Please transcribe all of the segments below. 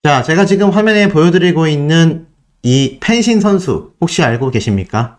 자, 제가 지금 화면에 보여드리고 있는 이 펜싱 선수 혹시 알고 계십니까?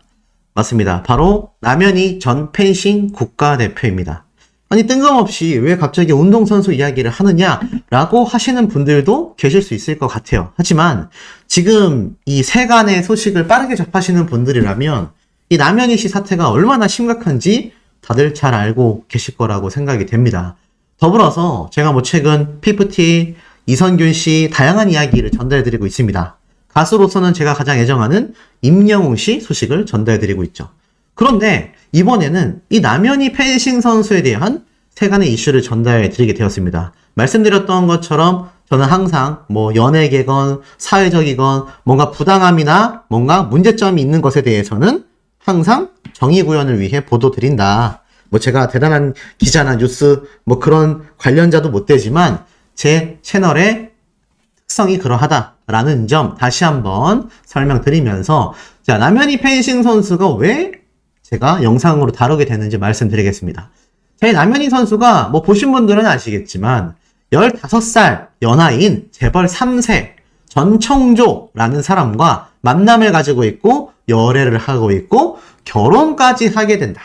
맞습니다. 바로 남현희 전 펜싱 국가대표입니다. 아니 뜬금없이 왜 갑자기 운동선수 이야기를 하느냐라고 하시는 분들도 계실 수 있을 것 같아요. 하지만 지금 이 세간의 소식을 빠르게 접하시는 분들이라면 이 남현희 씨 사태가 얼마나 심각한지 다들 잘 알고 계실 거라고 생각이 됩니다. 더불어서 제가 최근 피프티, 이선균 씨 다양한 이야기를 전달해드리고 있습니다. 가수로서는 제가 가장 애정하는 임영웅 씨 소식을 전달해드리고 있죠. 그런데 이번에는 이 남현희 펜싱 선수에 대한 세간의 이슈를 전달해드리게 되었습니다. 말씀드렸던 것처럼 저는 항상 연예계건 사회적이건 뭔가 부당함이나 뭔가 문제점이 있는 것에 대해서는 항상 정의 구현을 위해 보도드린다. 제가 대단한 기자나 뉴스 그런 관련자도 못 되지만 제 채널의 특성이 그러하다라는 점 다시 한번 설명드리면서 자, 남현희 펜싱 선수가 왜 제가 영상으로 다루게 되는지 말씀드리겠습니다. 제 남현희 선수가 보신 분들은 아시겠지만 15살 연하인 재벌 3세 전청조라는 사람과 만남을 가지고 있고 열애를 하고 있고 결혼까지 하게 된다.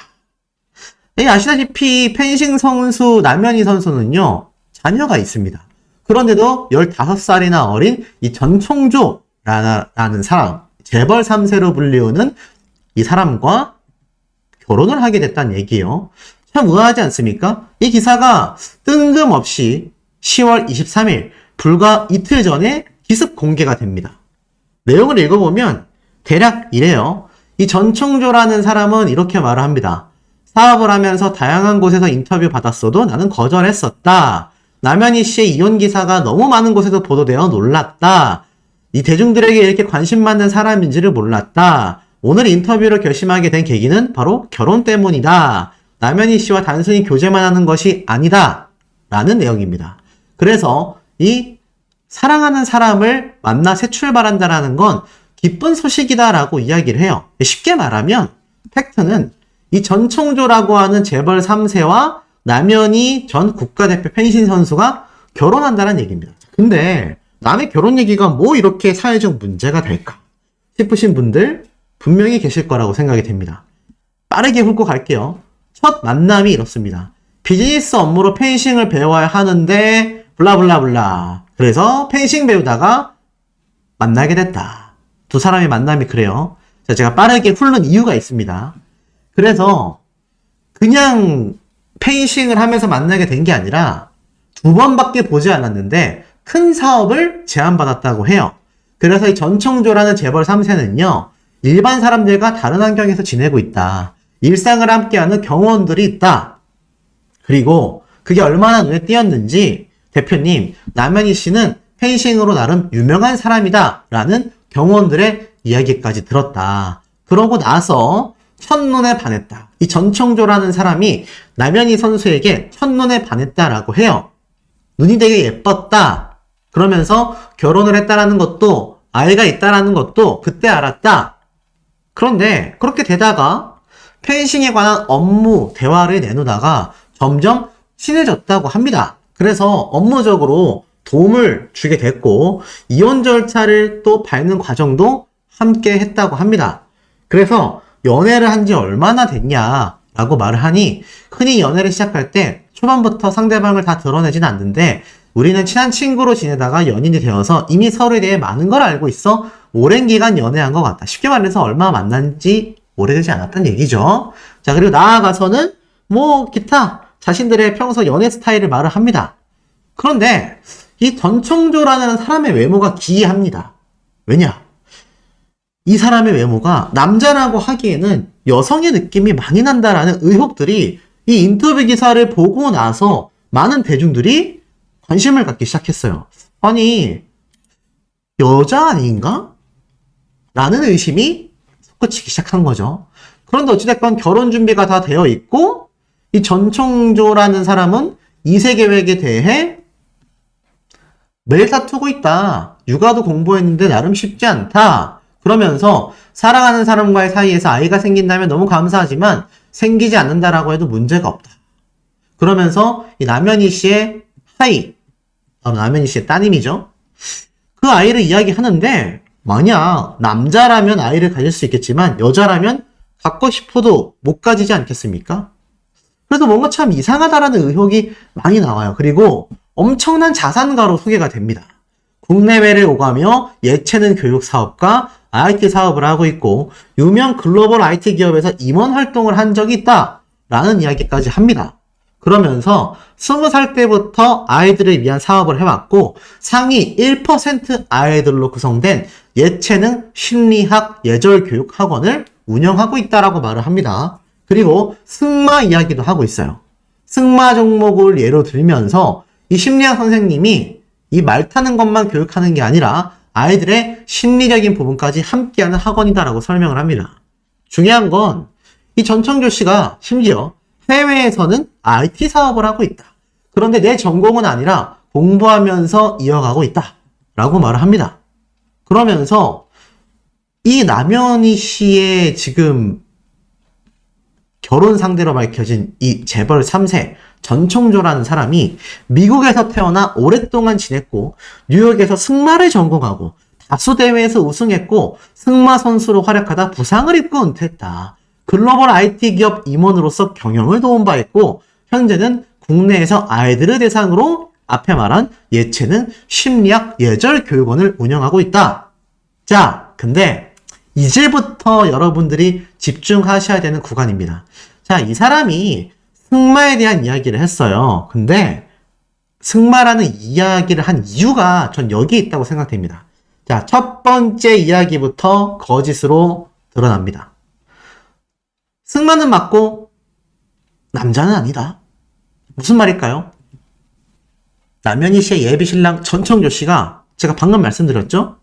아시다시피 펜싱 선수 남현희 선수는요 자녀가 있습니다. 그런데도 15살이나 어린 이 전청조라는 사람, 재벌 3세로 불리우는 이 사람과 결혼을 하게 됐다는 얘기예요. 참 의아하지 않습니까? 이 기사가 뜬금없이 10월 23일 불과 이틀 전에 기습 공개가 됩니다. 내용을 읽어보면 대략 이래요. 이 전청조라는 사람은 이렇게 말을 합니다. 사업을 하면서 다양한 곳에서 인터뷰 받았어도 나는 거절했었다. 남현희 씨의 이혼 기사가 너무 많은 곳에서 보도되어 놀랐다. 이 대중들에게 이렇게 관심 많은 사람인지를 몰랐다. 오늘 인터뷰를 결심하게 된 계기는 바로 결혼 때문이다. 남현희 씨와 단순히 교제만 하는 것이 아니다. 라는 내용입니다. 그래서 이 사랑하는 사람을 만나 새 출발한다라는 건 기쁜 소식이다라고 이야기를 해요. 쉽게 말하면 팩트는 이 전청조라고 하는 재벌 3세와 남현희 전 국가대표 펜싱 선수가 결혼한다는 얘기입니다. 근데 남의 결혼 얘기가 이렇게 사회적 문제가 될까 싶으신 분들 분명히 계실 거라고 생각이 됩니다. 빠르게 훑고 갈게요. 첫 만남이 이렇습니다. 비즈니스 업무로 펜싱을 배워야 하는데 블라블라블라. 그래서 펜싱 배우다가 만나게 됐다. 두 사람의 만남이 그래요. 자, 제가 빠르게 훑는 이유가 있습니다. 그래서 그냥 펜싱을 하면서 만나게 된 게 아니라 2번밖에 보지 않았는데 큰 사업을 제안받았다고 해요. 그래서 이 전청조라는 재벌 3세는요. 일반 사람들과 다른 환경에서 지내고 있다. 일상을 함께하는 경호원들이 있다. 그리고 그게 얼마나 눈에 띄었는지 대표님, 남현희 씨는 펜싱으로 나름 유명한 사람이다. 라는 경호원들의 이야기까지 들었다. 그러고 나서 첫눈에 반했다. 이 전청조라는 사람이 남현희 선수에게 첫눈에 반했다라고 해요. 눈이 되게 예뻤다. 그러면서 결혼을 했다라는 것도 아이가 있다라는 것도 그때 알았다. 그런데 그렇게 되다가 펜싱에 관한 업무 대화를 내놓다가 점점 친해졌다고 합니다. 그래서 업무적으로 도움을 주게 됐고 이혼 절차를 또 밟는 과정도 함께 했다고 합니다. 그래서 연애를 한 지 얼마나 됐냐라고 말을 하니 흔히 연애를 시작할 때 초반부터 상대방을 다 드러내진 않는데 우리는 친한 친구로 지내다가 연인이 되어서 이미 서로에 대해 많은 걸 알고 있어 오랜 기간 연애한 것 같다. 쉽게 말해서 얼마 만난 지 오래되지 않았다는 얘기죠. 자, 그리고 나아가서는 기타 자신들의 평소 연애 스타일을 말을 합니다. 그런데 이 전청조라는 사람의 외모가 기이합니다. 왜냐? 이 사람의 외모가 남자라고 하기에는 여성의 느낌이 많이 난다라는 의혹들이 이 인터뷰 기사를 보고 나서 많은 대중들이 관심을 갖기 시작했어요. 아니, 여자 아닌가? 라는 의심이 솟구치기 시작한 거죠. 그런데 어찌됐건 결혼 준비가 다 되어 있고 이 전청조라는 사람은 2세 계획에 대해 매일 다투고 있다. 육아도 공부했는데 나름 쉽지 않다. 그러면서 사랑하는 사람과의 사이에서 아이가 생긴다면 너무 감사하지만 생기지 않는다라고 해도 문제가 없다. 그러면서 이 남현희 씨의 남현희 씨의 따님이죠. 그 아이를 이야기하는데 만약 남자라면 아이를 가질 수 있겠지만 여자라면 갖고 싶어도 못 가지지 않겠습니까? 그래서 뭔가 참 이상하다라는 의혹이 많이 나와요. 그리고 엄청난 자산가로 소개가 됩니다. 국내외를 오가며 예체능 교육 사업과 IT 사업을 하고 있고 유명 글로벌 IT 기업에서 임원 활동을 한 적이 있다라는 이야기까지 합니다. 그러면서 20살 때부터 아이들을 위한 사업을 해왔고 상위 1% 아이들로 구성된 예체능 심리학 예절교육 학원을 운영하고 있다라고 말을 합니다. 그리고 승마 이야기도 하고 있어요. 승마 종목을 예로 들면서 이 심리학 선생님이 이 말 타는 것만 교육하는 게 아니라 아이들의 심리적인 부분까지 함께하는 학원이다라고 설명을 합니다. 중요한 건 이 전청조 씨가 심지어 해외에서는 IT 사업을 하고 있다. 그런데 내 전공은 아니라 공부하면서 이어가고 있다. 라고 말을 합니다. 그러면서 이 남현희 씨의 지금 결혼 상대로 밝혀진 이 재벌 3세 전청조라는 사람이 미국에서 태어나 오랫동안 지냈고 뉴욕에서 승마를 전공하고 다수 대회에서 우승했고 승마 선수로 활약하다 부상을 입고 은퇴했다. 글로벌 IT 기업 임원으로서 경영을 도움받았고 현재는 국내에서 아이들을 대상으로 앞에 말한 예체능 심리학 예절 교육원을 운영하고 있다. 자, 근데 이제부터 여러분들이 집중하셔야 되는 구간입니다. 자, 이 사람이 승마에 대한 이야기를 했어요. 근데 승마라는 이야기를 한 이유가 전 여기에 있다고 생각됩니다. 자, 첫 번째 이야기부터 거짓으로 드러납니다. 승마는 맞고 남자는 아니다. 무슨 말일까요? 남현희 씨의 예비 신랑 전청조 씨가 제가 방금 말씀드렸죠?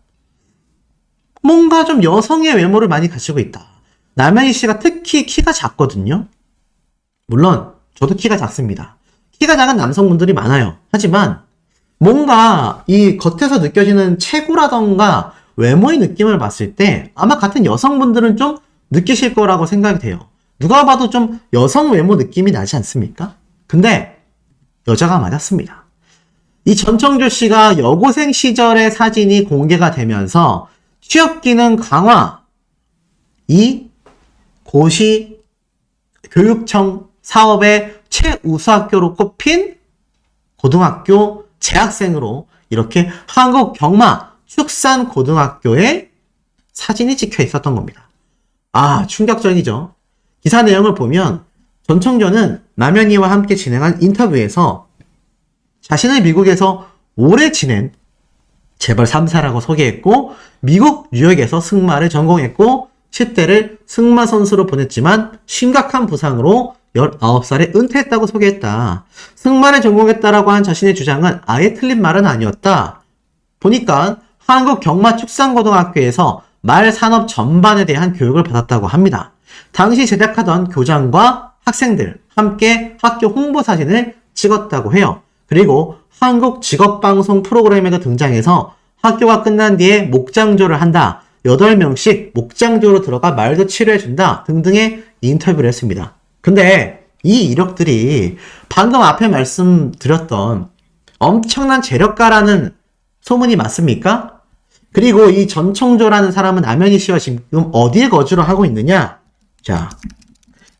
뭔가 좀 여성의 외모를 많이 가지고 있다. 남현희 씨가 특히 키가 작거든요. 물론 저도 키가 작습니다. 키가 작은 남성분들이 많아요. 하지만 뭔가 이 겉에서 느껴지는 체구라던가 외모의 느낌을 봤을 때 아마 같은 여성분들은 좀 느끼실 거라고 생각이 돼요. 누가 봐도 좀 여성 외모 느낌이 나지 않습니까? 근데 여자가 맞았습니다. 이 전청조 씨가 여고생 시절의 사진이 공개가 되면서 취업 기능 강화, 이 고시 교육청 사업의 최우수학교로 꼽힌 고등학교 재학생으로 이렇게 한국경마 축산고등학교에 사진이 찍혀 있었던 겁니다. 아, 충격적이죠. 기사 내용을 보면 전청조는 남현희와 함께 진행한 인터뷰에서 자신을 미국에서 오래 지낸 재벌 3사라고 소개했고 미국 뉴욕에서 승마를 전공했고 10대를 승마 선수로 보냈지만 심각한 부상으로 19살에 은퇴했다고 소개했다. 승마를 전공했다라고 한 자신의 주장은 아예 틀린 말은 아니었다. 보니까 한국경마축산고등학교에서 말 산업 전반에 대한 교육을 받았다고 합니다. 당시 제작하던 교장과 학생들 함께 학교 홍보 사진을 찍었다고 해요. 그리고 한국 직업방송 프로그램에도 등장해서 학교가 끝난 뒤에 목장조를 한다. 8명씩 목장조로 들어가 말도 치료해준다. 등등의 인터뷰를 했습니다. 근데 이 이력들이 방금 앞에 말씀드렸던 엄청난 재력가라는 소문이 맞습니까? 그리고 이 전청조라는 사람은 남현희 씨와 지금 어디에 거주를 하고 있느냐? 자,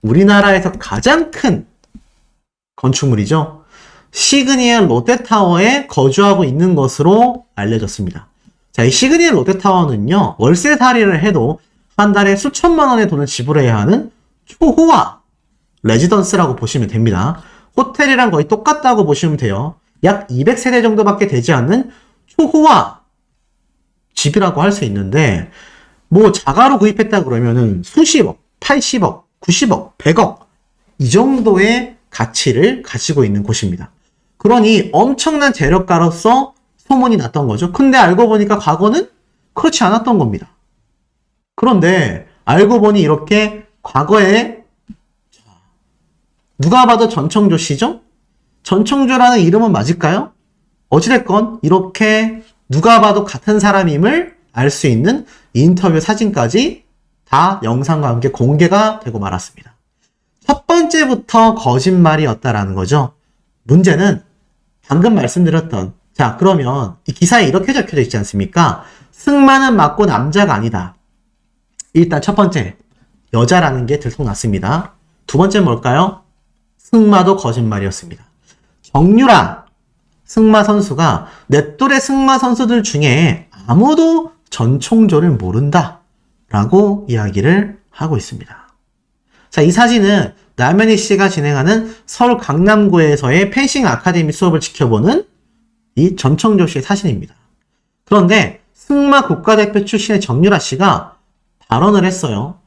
우리나라에서 가장 큰 건축물이죠. 시그니엘 롯데타워에 거주하고 있는 것으로 알려졌습니다. 자, 이 시그니엘 롯데타워는요, 월세살이를 해도 한 달에 수천만 원의 돈을 지불해야 하는 초호화 레지던스라고 보시면 됩니다. 호텔이랑 거의 똑같다고 보시면 돼요. 약 200세대 정도밖에 되지 않는 초호화 집이라고 할 수 있는데, 뭐 자가로 구입했다 그러면은 수십억, 80억, 90억, 100억 이 정도의 가치를 가지고 있는 곳입니다. 그러니 엄청난 재력가로서 소문이 났던 거죠. 근데 알고 보니까 과거는 그렇지 않았던 겁니다. 그런데 알고 보니 이렇게 과거에 누가 봐도 전청조 씨죠? 전청조라는 이름은 맞을까요? 어찌됐건 이렇게 누가 봐도 같은 사람임을 알 수 있는 인터뷰 사진까지 다 영상과 함께 공개가 되고 말았습니다. 첫 번째부터 거짓말이었다라는 거죠. 문제는 방금 말씀드렸던 자, 그러면 이 기사에 이렇게 적혀져 있지 않습니까? 승마는 맞고 남자가 아니다. 일단 첫 번째, 여자라는 게 들통났습니다. 두 번째 뭘까요? 승마도 거짓말이었습니다. 정유라 승마 선수가 내 또래 승마 선수들 중에 아무도 전총조를 모른다 라고 이야기를 하고 있습니다. 자, 이 사진은 남현희 씨가 진행하는 서울 강남구에서의 펜싱 아카데미 수업을 지켜보는 이 전총조 씨의 사진입니다. 그런데 승마 국가대표 출신의 정유라 씨가 발언을 했어요.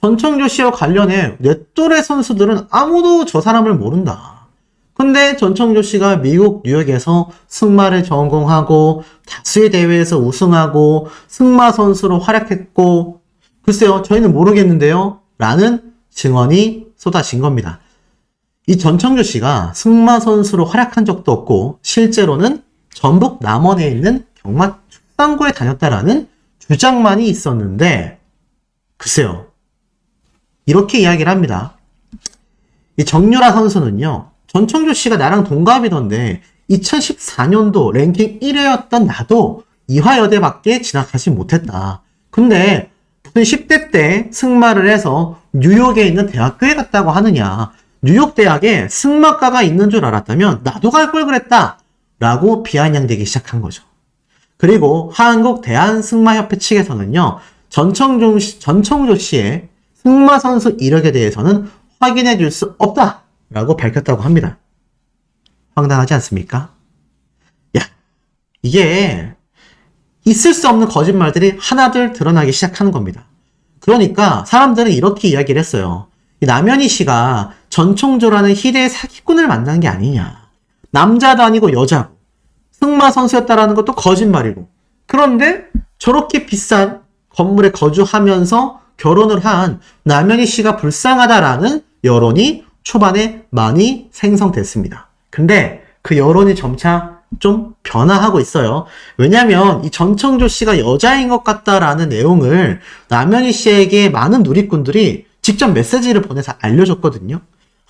전총조 씨와 관련해 내 또래 선수들은 아무도 저 사람을 모른다. 근데 전총조 씨가 미국 뉴욕에서 승마를 전공하고 다수의 대회에서 우승하고 승마 선수로 활약했고 글쎄요, 저희는 모르겠는데요 라는 증언이 쏟아진 겁니다. 이 전총조 씨가 승마 선수로 활약한 적도 없고 실제로는 전북 남원에 있는 경마 축산고에 다녔다라는 주장만이 있었는데 글쎄요, 이렇게 이야기를 합니다. 이 정유라 선수는요, 전총조 씨가 나랑 동갑이던데 2014년도 랭킹 1위였던 나도 이화여대밖에 진학하지 못했다. 근데 무슨 10대 때 승마를 해서 뉴욕에 있는 대학교에 갔다고 하느냐. 뉴욕 대학에 승마과가 있는 줄 알았다면 나도 갈 걸 그랬다. 라고 비아냥대기 시작한 거죠. 그리고 한국 대한승마협회 측에서는요, 전총조 씨의 승마 선수 이력에 대해서는 확인해 줄 수 없다 라고 밝혔다고 합니다. 황당하지 않습니까? 야, 이게 있을 수 없는 거짓말들이 하나둘 드러나기 시작하는 겁니다. 그러니까 사람들은 이렇게 이야기를 했어요. 이 남현희 씨가 전총조라는 희대의 사기꾼을 만난 게 아니냐. 남자도 아니고 여자고 승마 선수였다라는 것도 거짓말이고, 그런데 저렇게 비싼 건물에 거주하면서 결혼을 한 남현희 씨가 불쌍하다라는 여론이 초반에 많이 생성됐습니다. 근데 그 여론이 점차 좀 변화하고 있어요. 왜냐면 이 전총조 씨가 여자인 것 같다라는 내용을 남현희 씨에게 많은 누리꾼들이 직접 메시지를 보내서 알려줬거든요.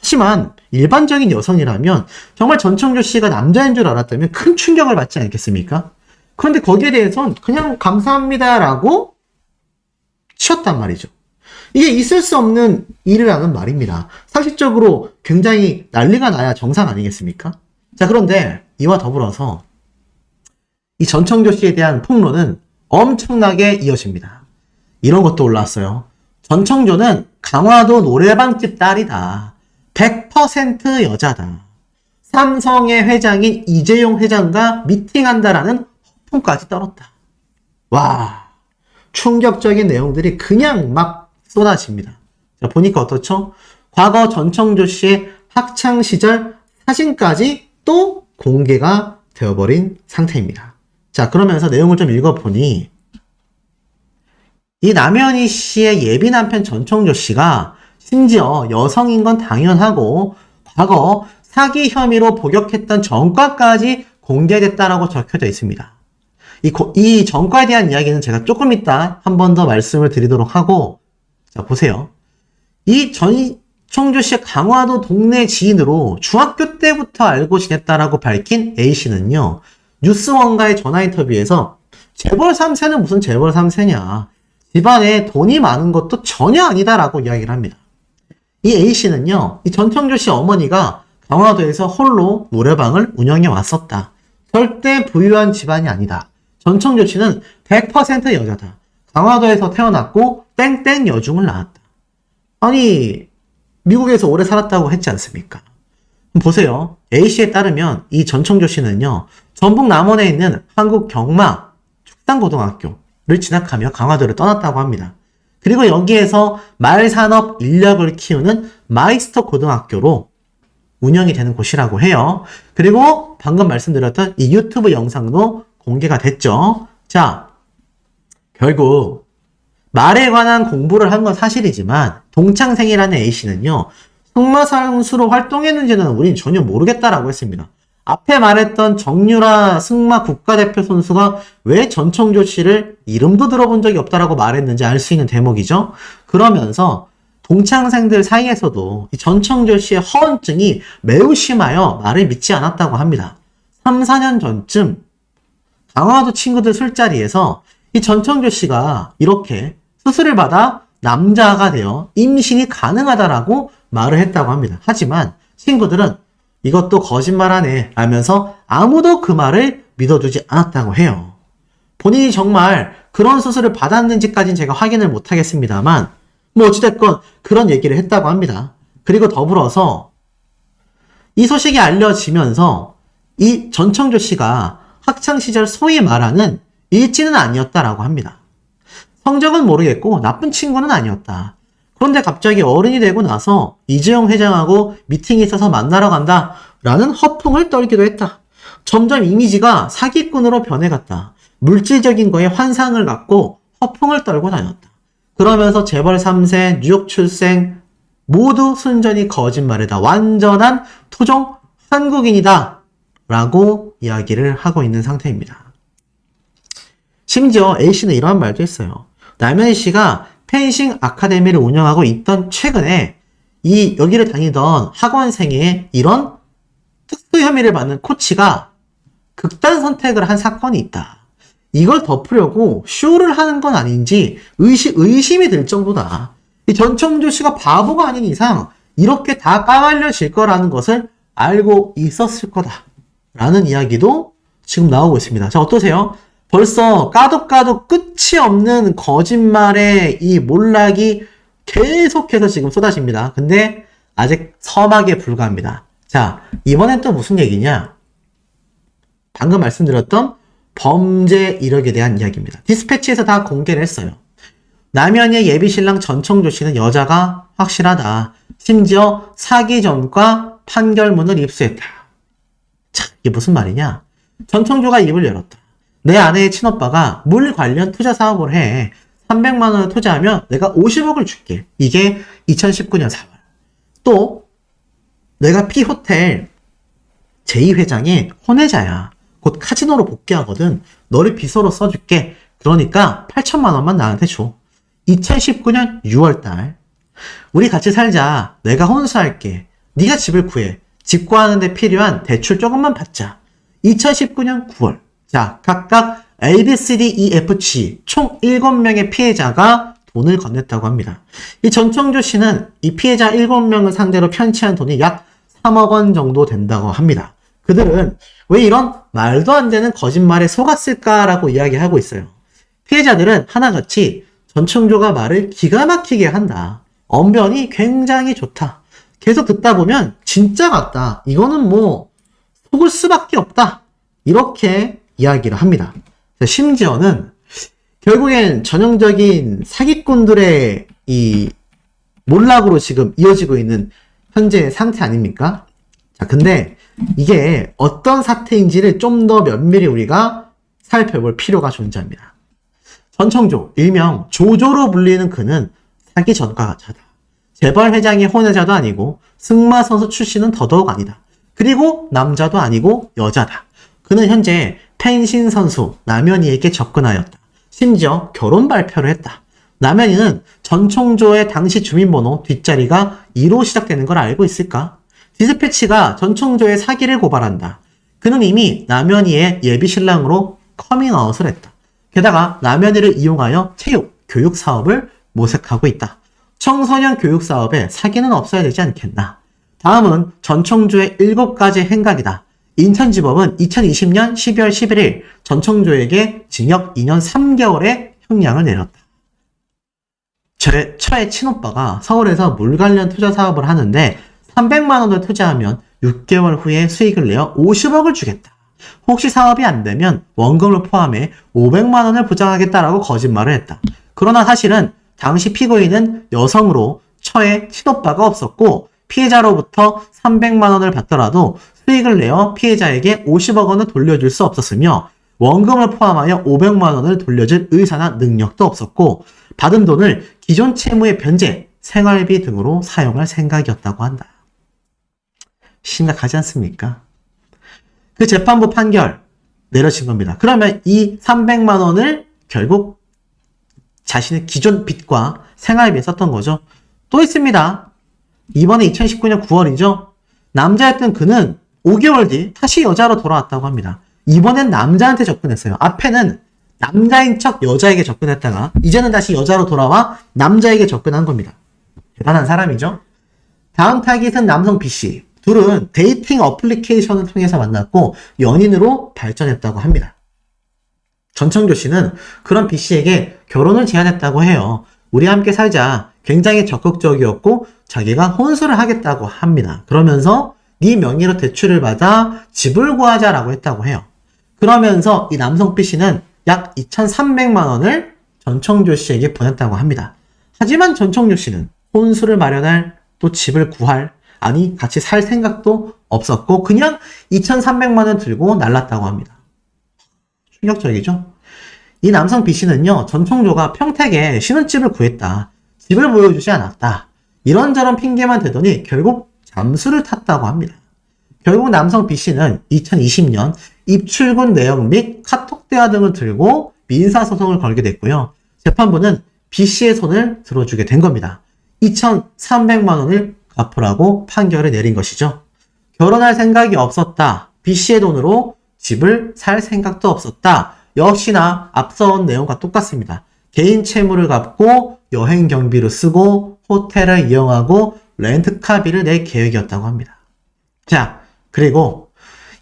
하지만 일반적인 여성이라면 정말 전총조 씨가 남자인 줄 알았다면 큰 충격을 받지 않겠습니까? 그런데 거기에 대해서는 그냥 감사합니다라고 치웠단 말이죠. 이게 있을 수 없는 일이라는 말입니다. 상식적으로 굉장히 난리가 나야 정상 아니겠습니까? 자, 그런데 이와 더불어서 이 전총조 씨에 대한 폭로는 엄청나게 이어집니다. 이런 것도 올라왔어요. 전총조는 강화도 노래방집 딸이다. 100% 여자다. 삼성의 회장인 이재용 회장과 미팅한다라는 허풍까지 떨었다. 와, 충격적인 내용들이 그냥 막 쏟아집니다. 자, 보니까 어떻죠? 과거 전총조 씨의 학창시절 사진까지 또 공개가 되어버린 상태입니다. 자, 그러면서 내용을 좀 읽어보니 이 남현희 씨의 예비 남편 전총조 씨가 심지어 여성인 건 당연하고 과거 사기 혐의로 복역했던 전과까지 공개됐다라고 적혀져 있습니다. 이 전과에 대한 이야기는 제가 조금 이따 한 번 더 말씀을 드리도록 하고, 자, 보세요. 이 전총조 씨의 강화도 동네 지인으로 중학교 때부터 알고 지냈다라고 밝힌 A씨는요, 뉴스원과의 전화 인터뷰에서 재벌 3세는 무슨 재벌 3세냐. 집안에 돈이 많은 것도 전혀 아니다라고 이야기를 합니다. 이 A씨는요, 이 전총조 씨 어머니가 강화도에서 홀로 노래방을 운영해 왔었다. 절대 부유한 집안이 아니다. 전총조 씨는 100% 여자다. 강화도에서 태어났고 땡땡 여중을 낳았다. 아니, 미국에서 오래 살았다고 했지 않습니까? 보세요. A씨에 따르면 이 전총조 씨는요, 전북 남원에 있는 한국 경마 축산고등학교를 진학하며 강화도를 떠났다고 합니다. 그리고 여기에서 말산업 인력을 키우는 마이스터 고등학교로 운영이 되는 곳이라고 해요. 그리고 방금 말씀드렸던 이 유튜브 영상도 공개가 됐죠. 자, 결국 말에 관한 공부를 한 건 사실이지만 동창생이라는 A씨는요, 승마 선수로 활동했는지는 우린 전혀 모르겠다라고 했습니다. 앞에 말했던 정유라 승마 국가대표 선수가 왜 전총조 씨를 이름도 들어본 적이 없다라고 말했는지 알 수 있는 대목이죠. 그러면서 동창생들 사이에서도 이 전총조 씨의 허언증이 매우 심하여 말을 믿지 않았다고 합니다. 3, 4년 전쯤 강화도 친구들 술자리에서 이 전청조 씨가 이렇게 수술을 받아 남자가 되어 임신이 가능하다라고 말을 했다고 합니다. 하지만 친구들은 이것도 거짓말하네 라면서 아무도 그 말을 믿어주지 않았다고 해요. 본인이 정말 그런 수술을 받았는지까지는 제가 확인을 못하겠습니다만 뭐 어찌됐건 그런 얘기를 했다고 합니다. 그리고 더불어서 이 소식이 알려지면서 이 전청조 씨가 학창시절 소위 말하는 일진은 아니었다라고 합니다. 성적은 모르겠고 나쁜 친구는 아니었다. 그런데 갑자기 어른이 되고 나서 이재용 회장하고 미팅이 있어서 만나러 간다 라는 허풍을 떨기도 했다. 점점 이미지가 사기꾼으로 변해갔다. 물질적인 거에 환상을 갖고 허풍을 떨고 다녔다. 그러면서 재벌 3세, 뉴욕 출생 모두 순전히 거짓말이다. 완전한 토종 한국인이다 라고 이야기를 하고 있는 상태입니다. 심지어 A씨는 이러한 말도 했어요. 남현희 씨가 펜싱 아카데미를 운영하고 있던 최근에 여기를 다니던 학원생의 이런 특수 혐의를 받는 코치가 극단 선택을 한 사건이 있다. 이걸 덮으려고 쇼를 하는 건 아닌지 의심이 들 정도다. 이 전청조 씨가 바보가 아닌 이상 이렇게 다 까발려질 거라는 것을 알고 있었을 거다. 라는 이야기도 지금 나오고 있습니다. 자, 어떠세요? 벌써 까도 끝이 없는 거짓말의 이 몰락이 계속해서 지금 쏟아집니다. 근데 아직 서막에 불과합니다. 자, 이번엔 또 무슨 얘기냐? 방금 말씀드렸던 범죄 이력에 대한 이야기입니다. 디스패치에서 다 공개를 했어요. 남현희의 예비신랑 전청조 씨는 여자가 확실하다. 심지어 사기 전과 판결문을 입수했다. 자, 이게 무슨 말이냐? 전청조가 입을 열었다. 내 아내의 친오빠가 물 관련 투자 사업을 해. 300만 원을 투자하면 내가 50억을 줄게. 이게 2019년 4월. 또 내가 P호텔 제2회장의 혼외자야. 곧 카지노로 복귀하거든. 너를 비서로 써줄게. 그러니까 8천만 원만 나한테 줘. 2019년 6월달 우리 같이 살자. 내가 혼수할게. 네가 집을 구해. 집 구하는데 필요한 대출 조금만 받자. 2019년 9월 자, 각각 A, B, C, D, E, F, G 총 7명의 피해자가 돈을 건넸다고 합니다. 이 전청조 씨는 이 피해자 7명을 상대로 편취한 돈이 약 3억 원 정도 된다고 합니다. 그들은 왜 이런 말도 안 되는 거짓말에 속았을까라고 이야기하고 있어요. 피해자들은 하나같이 전청조가 말을 기가 막히게 한다. 언변이 굉장히 좋다. 계속 듣다 보면 진짜 같다. 이거는 뭐 속을 수밖에 없다. 이렇게 이야기를 합니다. 심지어는 결국엔 전형적인 사기꾼들의 이 몰락으로 지금 이어지고 있는 현재 상태 아닙니까? 자, 근데 이게 어떤 사태인지를 좀 더 면밀히 우리가 살펴볼 필요가 존재합니다. 전청조, 일명 조조로 불리는 그는 사기 전과자다. 재벌 회장의 혼외자도 아니고 승마 선수 출신은 더더욱 아니다. 그리고 남자도 아니고 여자다. 그는 현재 펜싱 선수 남현희에게 접근하였다. 심지어 결혼 발표를 했다. 남현희는 전청조의 당시 주민번호 뒷자리가 2로 시작되는 걸 알고 있을까? 디스패치가 전청조의 사기를 고발한다. 그는 이미 남현희의 예비신랑으로 커밍아웃을 했다. 게다가 남현희를 이용하여 체육, 교육 사업을 모색하고 있다. 청소년 교육 사업에 사기는 없어야 되지 않겠나? 다음은 전청조의 7가지 행각이다. 인천지법은 2020년 12월 11일 전청조에게 징역 2년 3개월의 형량을 내렸다. 처의 친오빠가 서울에서 물 관련 투자 사업을 하는데 300만 원을 투자하면 6개월 후에 수익을 내어 50억을 주겠다. 혹시 사업이 안 되면 원금을 포함해 500만 원을 보장하겠다라고 거짓말을 했다. 그러나 사실은 당시 피고인은 여성으로 처의 친오빠가 없었고 피해자로부터 300만 원을 받더라도 수익을 내어 피해자에게 50억 원을 돌려줄 수 없었으며 원금을 포함하여 500만 원을 돌려줄 의사나 능력도 없었고 받은 돈을 기존 채무의 변제, 생활비 등으로 사용할 생각이었다고 한다. 심각하지 않습니까? 그 재판부 판결 내려진 겁니다. 그러면 이 300만 원을 결국 자신의 기존 빚과 생활비에 썼던 거죠. 또 있습니다. 이번에 2019년 9월이죠. 남자였던 그는 5개월 뒤 다시 여자로 돌아왔다고 합니다. 이번엔 남자한테 접근했어요. 앞에는 남자인 척 여자에게 접근했다가 이제는 다시 여자로 돌아와 남자에게 접근한 겁니다. 대단한 사람이죠. 다음 타깃은 남성 B씨. 둘은 데이팅 어플리케이션을 통해서 만났고 연인으로 발전했다고 합니다. 전청조 씨는 그런 B씨에게 결혼을 제안했다고 해요. 우리 함께 살자. 굉장히 적극적이었고 자기가 혼수를 하겠다고 합니다. 그러면서 네 명의로 대출을 받아 집을 구하자라고 했다고 해요. 그러면서 이 남성 B씨는 약 2,300만 원을 전청조 씨에게 보냈다고 합니다. 하지만 전청조 씨는 혼수를 마련할 또 집을 구할 아니 같이 살 생각도 없었고 그냥 2,300만 원 들고 날랐다고 합니다. 충격적이죠? 이 남성 B씨는요. 전청조가 평택에 신혼집을 구했다. 집을 보여주지 않았다. 이런저런 핑계만 대더니 결국 잠수를 탔다고 합니다. 결국 남성 B씨는 2020년 입출금 내역 및 카톡 대화 등을 들고 민사소송을 걸게 됐고요. 재판부는 B씨의 손을 들어주게 된 겁니다. 2,300만 원을 갚으라고 판결을 내린 것이죠. 결혼할 생각이 없었다. B씨의 돈으로 집을 살 생각도 없었다. 역시나 앞선 내용과 똑같습니다. 개인 채무를 갚고 여행 경비로 쓰고 호텔을 이용하고 렌트카비를 낼 계획이었다고 합니다. 자, 그리고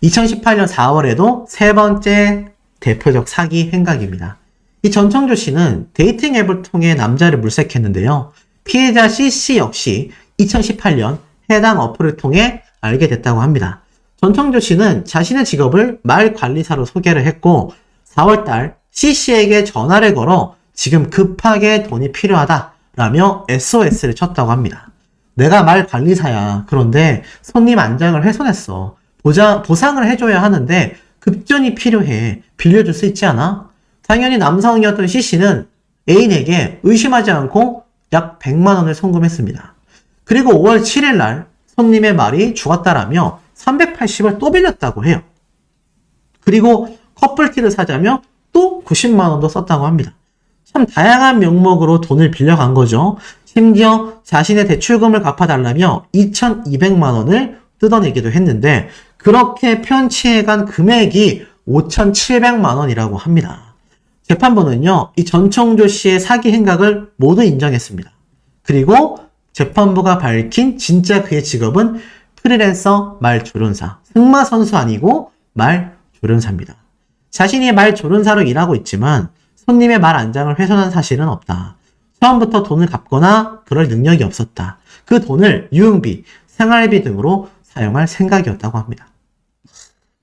2018년 4월에도 세 번째 대표적 사기 행각입니다. 이 전청조 씨는 데이팅 앱을 통해 남자를 물색했는데요. 피해자 C씨 역시 2018년 해당 어플을 통해 알게 됐다고 합니다. 전청조 씨는 자신의 직업을 말관리사로 소개를 했고 4월달 C씨에게 전화를 걸어 지금 급하게 돈이 필요하다라며 SOS를 쳤다고 합니다. 내가 말관리사야. 그런데 손님 안장을 훼손했어. 보상을 해줘야 하는데 급전이 필요해. 빌려줄 수 있지 않아? 당연히 남성이었던 C씨는 애인에게 의심하지 않고 약 100만 원을 송금했습니다. 그리고 5월 7일 날 손님의 말이 죽었다라며 380을 또 빌렸다고 해요. 그리고 커플티를 사자며 또 90만 원도 썼다고 합니다. 참 다양한 명목으로 돈을 빌려간 거죠. 심지어 자신의 대출금을 갚아달라며 2,200만 원을 뜯어내기도 했는데 그렇게 편취해간 금액이 5,700만 원이라고 합니다. 재판부는요, 이 전청조 씨의 사기 행각을 모두 인정했습니다. 그리고 재판부가 밝힌 진짜 그의 직업은 프리랜서 말조련사, 승마선수 아니고 말조련사입니다. 자신이 말조련사로 일하고 있지만 손님의 말 안장을 훼손한 사실은 없다. 처음부터 돈을 갚거나 그럴 능력이 없었다. 그 돈을 유흥비, 생활비 등으로 사용할 생각이었다고 합니다.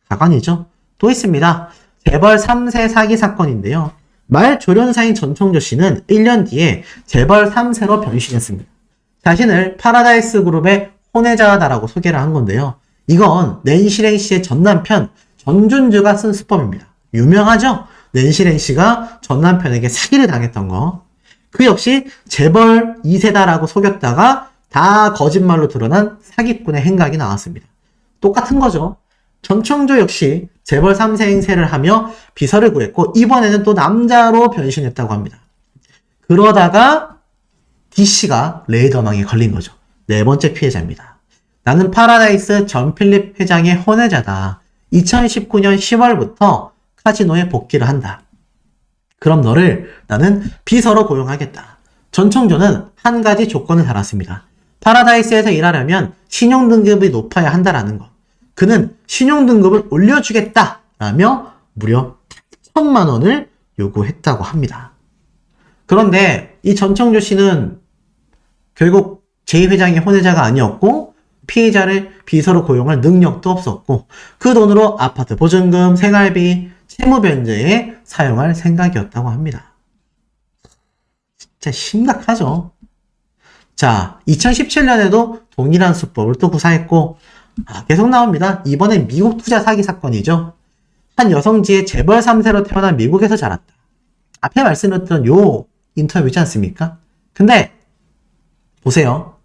가관이죠. 또 있습니다. 재벌 3세 사기 사건인데요. 말조련사인 전청조 씨는 1년 뒤에 재벌 3세로 변신했습니다. 자신을 파라다이스 그룹의 혼외자다라고 소개를 한 건데요. 이건 낸시랭 씨의 전남편 전준주가 쓴 수법입니다. 유명하죠? 낸시랭 씨가 전남편에게 사기를 당했던 거. 그 역시 재벌 2세다라고 속였다가 다 거짓말로 드러난 사기꾼의 행각이 나왔습니다. 똑같은 거죠. 전청조 역시 재벌 3세 행세를 하며 비서를 구했고 이번에는 또 남자로 변신했다고 합니다. 그러다가 D씨가 레이더망에 걸린 거죠. 네 번째 피해자입니다. 나는 파라다이스 전필립 회장의 혼외자다. 2019년 10월부터 카지노에 복귀를 한다. 그럼 너를 나는 비서로 고용하겠다. 전청조는 한 가지 조건을 달았습니다. 파라다이스에서 일하려면 신용등급이 높아야 한다라는 것. 그는 신용등급을 올려주겠다라며 무려 1,000만 원을 요구했다고 합니다. 그런데 이 전청조 씨는 결국 제2회장의 혼외자가 아니었고 피해자를 비서로 고용할 능력도 없었고 그 돈으로 아파트 보증금, 생활비, 채무 변제에 사용할 생각이었다고 합니다. 진짜 심각하죠. 자, 2017년에도 동일한 수법을 또 구사했고 계속 나옵니다. 이번엔 미국 투자 사기 사건이죠. 한 여성지의 재벌 3세로 태어난 미국에서 자랐다. 앞에 말씀드렸던 요 인터뷰지 않습니까? 근데 보세요.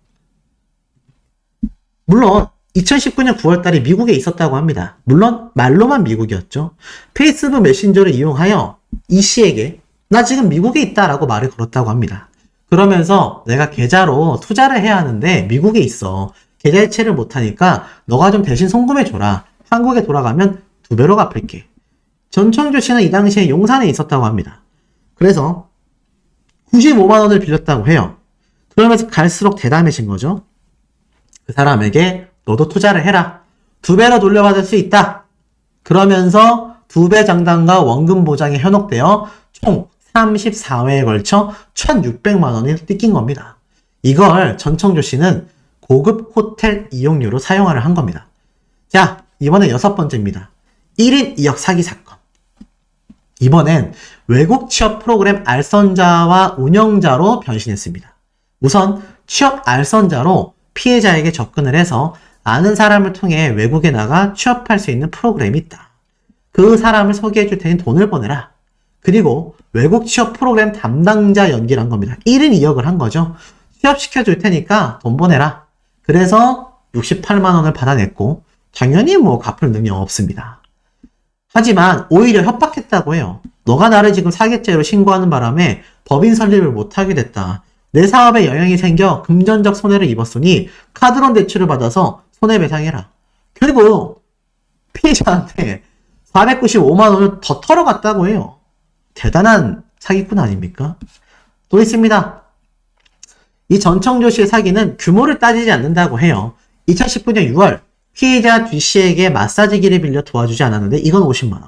물론 2019년 9월달에 미국에 있었다고 합니다. 물론 말로만 미국이었죠. 페이스북 메신저를 이용하여 이 씨에게 나 지금 미국에 있다라고 말을 걸었다고 합니다. 그러면서 내가 계좌로 투자를 해야 하는데 미국에 있어. 계좌이체를 못하니까 너가 좀 대신 송금해줘라. 한국에 돌아가면 2배로 갚을게. 전청조 씨는 이 당시에 용산에 있었다고 합니다. 그래서 95만 원을 빌렸다고 해요. 그러면서 갈수록 대담해진 거죠. 그 사람에게 너도 투자를 해라. 2배로 돌려받을 수 있다. 그러면서 2배 장단과 원금 보장이 현혹되어 총 34회에 걸쳐 1,600만 원이 뜯긴 겁니다. 이걸 전청조 씨는 고급 호텔 이용료로 사용을 한 겁니다. 자, 이번엔 6번째입니다. 1인 2역 사기 사건. 이번엔 외국 취업 프로그램 알선자와 운영자로 변신했습니다. 우선 취업 알선자로 피해자에게 접근을 해서 아는 사람을 통해 외국에 나가 취업할 수 있는 프로그램이 있다. 그 사람을 소개해 줄 테니 돈을 보내라. 그리고 외국 취업 프로그램 담당자 연기를 한 겁니다. 1인 2역을 한 거죠. 취업시켜 줄 테니까 돈 보내라. 그래서 68만 원을 받아냈고 당연히 뭐 갚을 능력 없습니다. 하지만 오히려 협박했다고 해요. 너가 나를 지금 사기죄로 신고하는 바람에 법인 설립을 못하게 됐다. 내 사업에 영향이 생겨 금전적 손해를 입었으니 카드론 대출을 받아서 손해배상해라. 결국 피해자한테 495만 원을 더 털어갔다고 해요. 대단한 사기꾼 아닙니까? 또 있습니다. 이 전청조 씨의 사기는 규모를 따지지 않는다고 해요. 2019년 6월 피해자 D씨에게 마사지기를 빌려 도와주지 않았는데 이건 50만 원.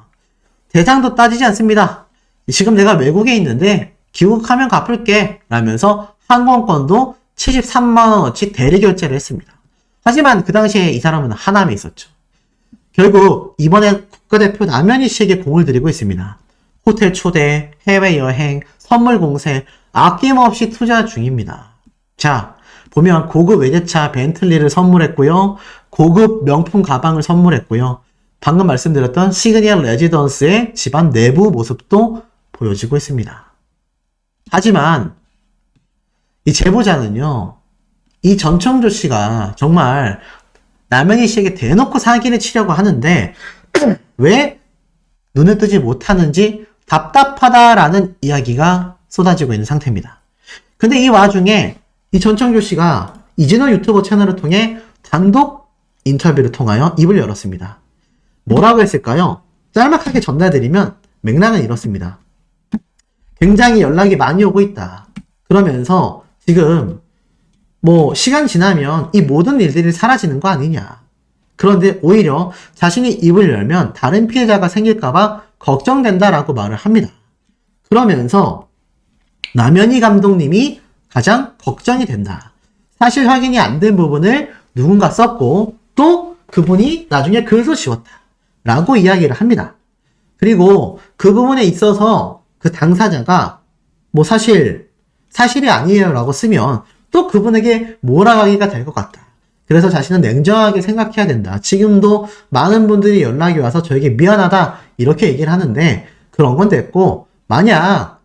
대상도 따지지 않습니다. 지금 내가 외국에 있는데 귀국하면 갚을게 라면서 항공권도 73만 원어치 대리 결제를 했습니다. 하지만 그 당시에 이 사람은 하남에 있었죠. 결국 이번엔 국가대표 남현희 씨에게 공을 들이고 있습니다. 호텔 초대, 해외여행, 선물 공세 아낌없이 투자 중입니다. 자, 보면 고급 외제차 벤틀리를 선물했고요. 고급 명품 가방을 선물했고요. 방금 말씀드렸던 시그니얼 레지던스의 집안 내부 모습도 보여지고 있습니다. 하지만 이 제보자는요. 이 전청조 씨가 정말 남현희 씨에게 대놓고 사기를 치려고 하는데 왜 눈에 뜨지 못하는지 답답하다라는 이야기가 쏟아지고 있는 상태입니다. 근데 이 와중에 이 전청조 씨가 이진호 유튜버 채널을 통해 단독 인터뷰를 통하여 입을 열었습니다. 뭐라고 했을까요? 짤막하게 전달드리면 맥락은 이렇습니다. 굉장히 연락이 많이 오고 있다. 그러면서 지금 뭐 시간 지나면 이 모든 일들이 사라지는 거 아니냐. 그런데 오히려 자신이 입을 열면 다른 피해자가 생길까봐 걱정된다라고 말을 합니다. 그러면서 남현희 감독님이 가장 걱정이 된다. 사실 확인이 안 된 부분을 누군가 썼고 또 그분이 나중에 글도 지웠다. 라고 이야기를 합니다. 그리고 그 부분에 있어서 그 당사자가 뭐 사실이 아니에요 라고 쓰면 또 그분에게 몰아가기가 될 것 같다. 그래서 자신은 냉정하게 생각해야 된다. 지금도 많은 분들이 연락이 와서 저에게 미안하다 이렇게 얘기를 하는데 그런 건 됐고 만약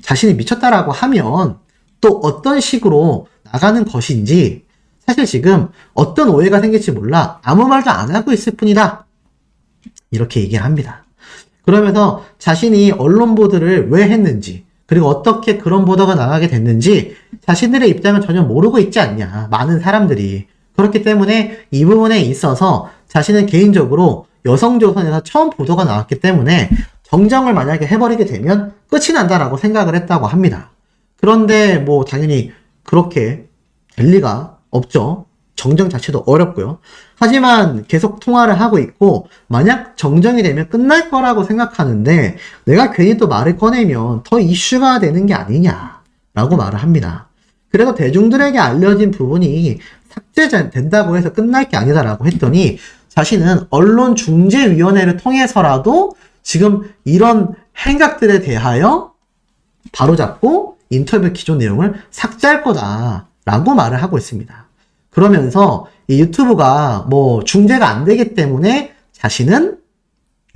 자신이 미쳤다라고 하면 또 어떤 식으로 나가는 것인지 사실 지금 어떤 오해가 생길지 몰라 아무 말도 안 하고 있을 뿐이다. 이렇게 얘기를 합니다. 그러면서 자신이 언론 보도를 왜 했는지 그리고 어떻게 그런 보도가 나가게 됐는지 자신들의 입장은 전혀 모르고 있지 않냐. 많은 사람들이. 그렇기 때문에 이 부분에 있어서 자신은 개인적으로 여성조선에서 처음 보도가 나왔기 때문에 정정을 만약에 해버리게 되면 끝이 난다라고 생각을 했다고 합니다. 그런데 뭐 당연히 그렇게 될 리가 없죠. 정정 자체도 어렵고요. 하지만 계속 통화를 하고 있고 만약 정정이 되면 끝날 거라고 생각하는데 내가 괜히 또 말을 꺼내면 더 이슈가 되는 게 아니냐라고 말을 합니다. 그래서 대중들에게 알려진 부분이 삭제된다고 해서 끝날 게 아니다라고 했더니 자신은 언론중재위원회를 통해서라도 지금 이런 행각들에 대하여 바로잡고 인터뷰 기존 내용을 삭제할 거다라고 말을 하고 있습니다. 그러면서 이 유튜브가 뭐 중재가 안 되기 때문에 자신은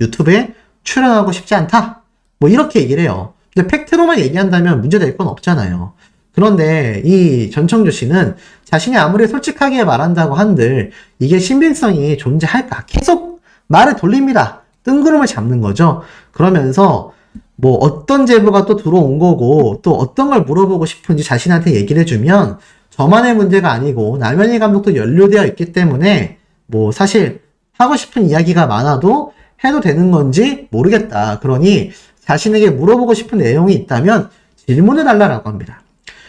유튜브에 출연하고 싶지 않다. 뭐 이렇게 얘기를 해요. 근데 팩트로만 얘기한다면 문제될 건 없잖아요. 그런데 이 전청조 씨는 자신이 아무리 솔직하게 말한다고 한들 이게 신빙성이 존재할까? 계속 말을 돌립니다. 뜬구름을 잡는 거죠. 그러면서 뭐 어떤 제보가 또 들어온 거고 또 어떤 걸 물어보고 싶은지 자신한테 얘기를 해주면 저만의 문제가 아니고 남현희 감독도 연루되어 있기 때문에 뭐 사실 하고 싶은 이야기가 많아도 해도 되는 건지 모르겠다. 그러니 자신에게 물어보고 싶은 내용이 있다면 질문해 달라고 합니다.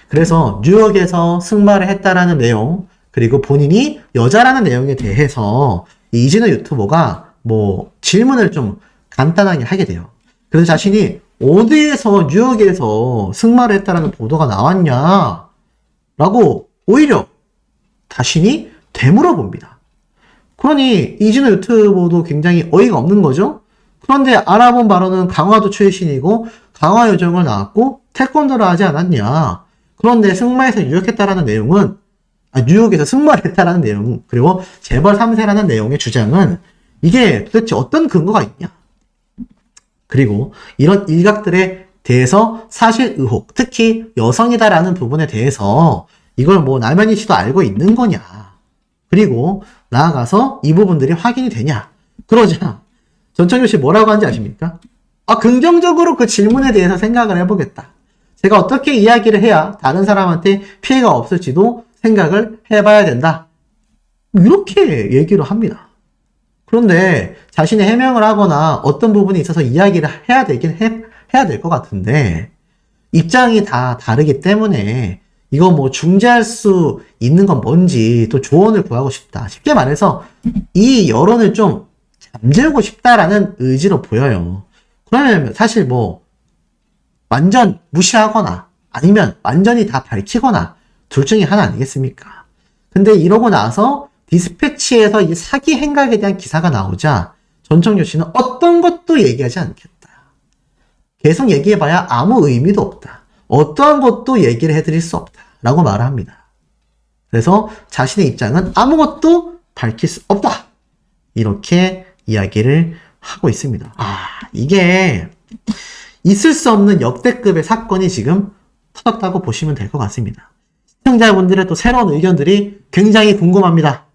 그래서 뉴욕에서 승마를 했다라는 내용, 그리고 본인이 여자라는 내용에 대해서 이진우 유튜버가 뭐 질문을 좀 간단하게 하게 돼요. 그래서 자신이 어디에서 뉴욕에서 승마를 했다라는 보도가 나왔냐 라고 오히려 자신이 되물어봅니다. 그러니 이진우 유튜버도 굉장히 어이가 없는 거죠. 그런데 알아본 바로는 강화도 출신이고 강화 요정을 나왔고 태권도를 하지 않았냐. 그런데 승마에서 유력했다라는 내용은 뉴욕에서 승마를 했다라는 내용, 그리고 재벌 3세라는 내용의 주장은 이게 도대체 어떤 근거가 있냐. 그리고 이런 일각들에 대해서 사실 의혹, 특히 여성이다라는 부분에 대해서 이걸 뭐 남현희 씨도 알고 있는 거냐. 그리고 나아가서 이 부분들이 확인이 되냐. 그러자 전청규 씨 뭐라고 하는지 아십니까? 긍정적으로 그 질문에 대해서 생각을 해보겠다. 제가 어떻게 이야기를 해야 다른 사람한테 피해가 없을지도 생각을 해봐야 된다. 이렇게 얘기를 합니다. 그런데 자신의 해명을 하거나 어떤 부분에 있어서 이야기를 해야 되긴 해야 될 것 같은데 입장이 다 다르기 때문에 이거 뭐 중재할 수 있는 건 뭔지 또 조언을 구하고 싶다. 쉽게 말해서 이 여론을 좀 잠재우고 싶다라는 의지로 보여요. 그러면 사실 뭐 완전 무시하거나 아니면 완전히 다 밝히거나 둘 중에 하나 아니겠습니까? 근데 이러고 나서 디스패치에서 이 사기 행각에 대한 기사가 나오자 전청규 씨는 어떤 것도 얘기하지 않겠다. 계속 얘기해봐야 아무 의미도 없다. 어떠한 것도 얘기를 해드릴 수 없다. 라고 말을 합니다. 그래서 자신의 입장은 아무것도 밝힐 수 없다. 이렇게 이야기를 하고 있습니다. 이게 있을 수 없는 역대급의 사건이 지금 터졌다고 보시면 될 것 같습니다. 시청자분들의 또 새로운 의견들이 굉장히 궁금합니다.